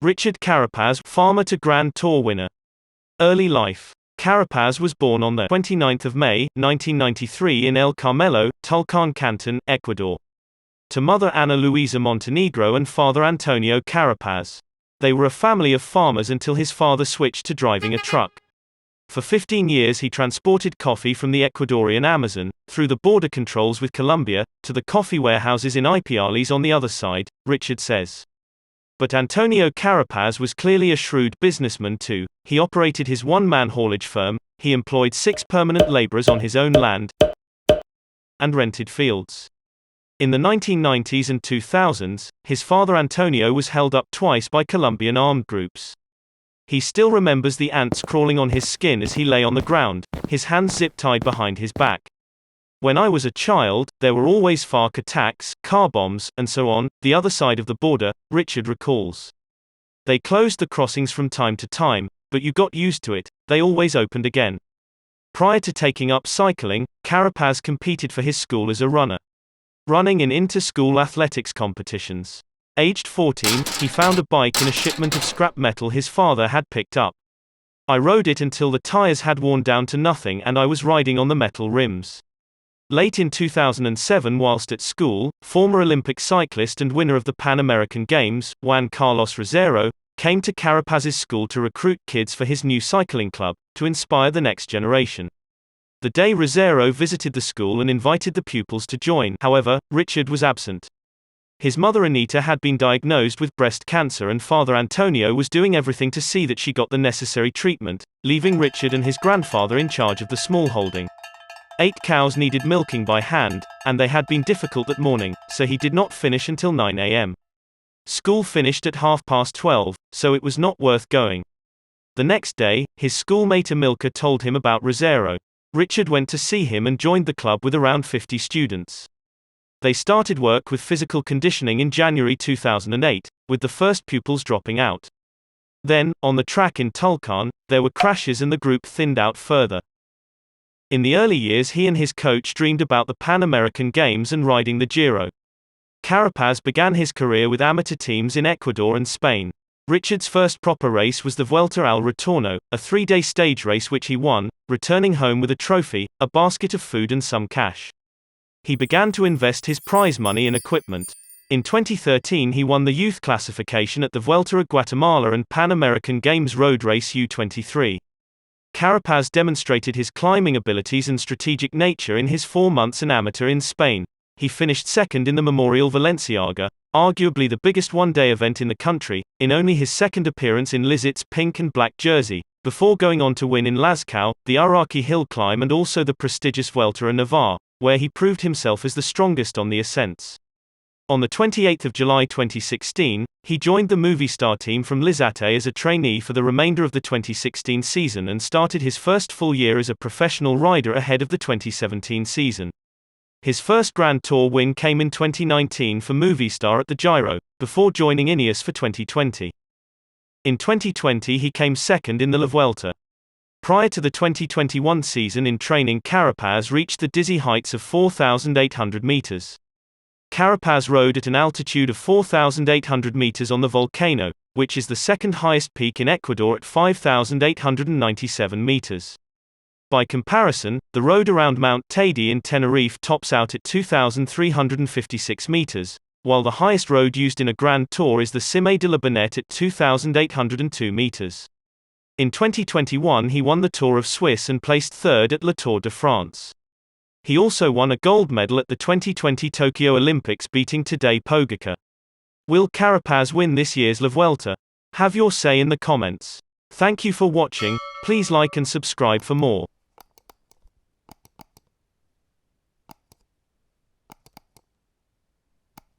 Richard Carapaz, farmer to Grand Tour winner. Early life. Carapaz was born on the 29th of May, 1993 in El Carmelo, Tulcán Canton, Ecuador, to mother Ana Luisa Montenegro and father Antonio Carapaz. They were a family of farmers until his father switched to driving a truck. For 15 years he transported coffee from the Ecuadorian Amazon, through the border controls with Colombia, to the coffee warehouses in Ipiales on the other side, Richard says. But Antonio Carapaz was clearly a shrewd businessman too. He operated his one-man haulage firm, he employed 6 permanent laborers on his own land, and rented fields. In the 1990s and 2000s, his father Antonio was held up twice by Colombian armed groups. He still remembers the ants crawling on his skin as he lay on the ground, his hands zip-tied behind his back. When I was a child, there were always FARC attacks, car bombs, and so on, the other side of the border, Richard recalls. They closed the crossings from time to time, but you got used to it, they always opened again. Prior to taking up cycling, Carapaz competed for his school as a runner, running in inter-school athletics competitions. Aged 14, he found a bike in a shipment of scrap metal his father had picked up. I rode it until the tires had worn down to nothing and I was riding on the metal rims. Late in 2007, whilst at school, former Olympic cyclist and winner of the Pan American Games, Juan Carlos Rosero, came to Carapaz's school to recruit kids for his new cycling club, to inspire the next generation. The day Rosero visited the school and invited the pupils to join, however, Richard was absent. His mother Anita had been diagnosed with breast cancer and father Antonio was doing everything to see that she got the necessary treatment, leaving Richard and his grandfather in charge of the small holding. 8 cows needed milking by hand, and they had been difficult that morning, so he did not finish until 9 a.m. School finished at 12:30, so it was not worth going. The next day, his schoolmate Amilcar told him about Rosero. Richard went to see him and joined the club with around 50 students. They started work with physical conditioning in January 2008, with the first pupils dropping out. Then, on the track in Tulcán, there were crashes and the group thinned out further. In the early years he and his coach dreamed about the Pan American Games and riding the Giro. Carapaz began his career with amateur teams in Ecuador and Spain. Richard's first proper race was the Vuelta al Retorno, a 3-day stage race which he won, returning home with a trophy, a basket of food and some cash. He began to invest his prize money in equipment. In 2013 he won the youth classification at the Vuelta a Guatemala and Pan American Games road race U23. Carapaz demonstrated his climbing abilities and strategic nature in his 4 months an amateur in Spain. He finished second in the Memorial Valenciaga, arguably the biggest one-day event in the country, in only his second appearance in Lizit's pink and black jersey, before going on to win in Lazcao, the Araki hill climb and also the prestigious Vuelta a Navarre, where he proved himself as the strongest on the ascents. On the 28th of July 2016, he joined the Movistar team from Lizate as a trainee for the remainder of the 2016 season and started his first full year as a professional rider ahead of the 2017 season. His first Grand Tour win came in 2019 for Movistar at the Giro, before joining Ineos for 2020. In 2020 he came second in the La Vuelta. Prior to the 2021 season in training, Carapaz reached the dizzy heights of 4,800 meters. Carapaz rode at an altitude of 4,800 meters on the volcano, which is the second highest peak in Ecuador at 5,897 meters. By comparison, the road around Mount Teide in Tenerife tops out at 2,356 meters, while the highest road used in a Grand Tour is the Cime de la Bonette at 2,802 meters. In 2021 he won the Tour of Swiss and placed third at La Tour de France. He also won a gold medal at the 2020 Tokyo Olympics, beating Tadej Pogačar. Will Carapaz win this year's La Vuelta? Have your say in the comments. Thank you for watching, please like and subscribe for more.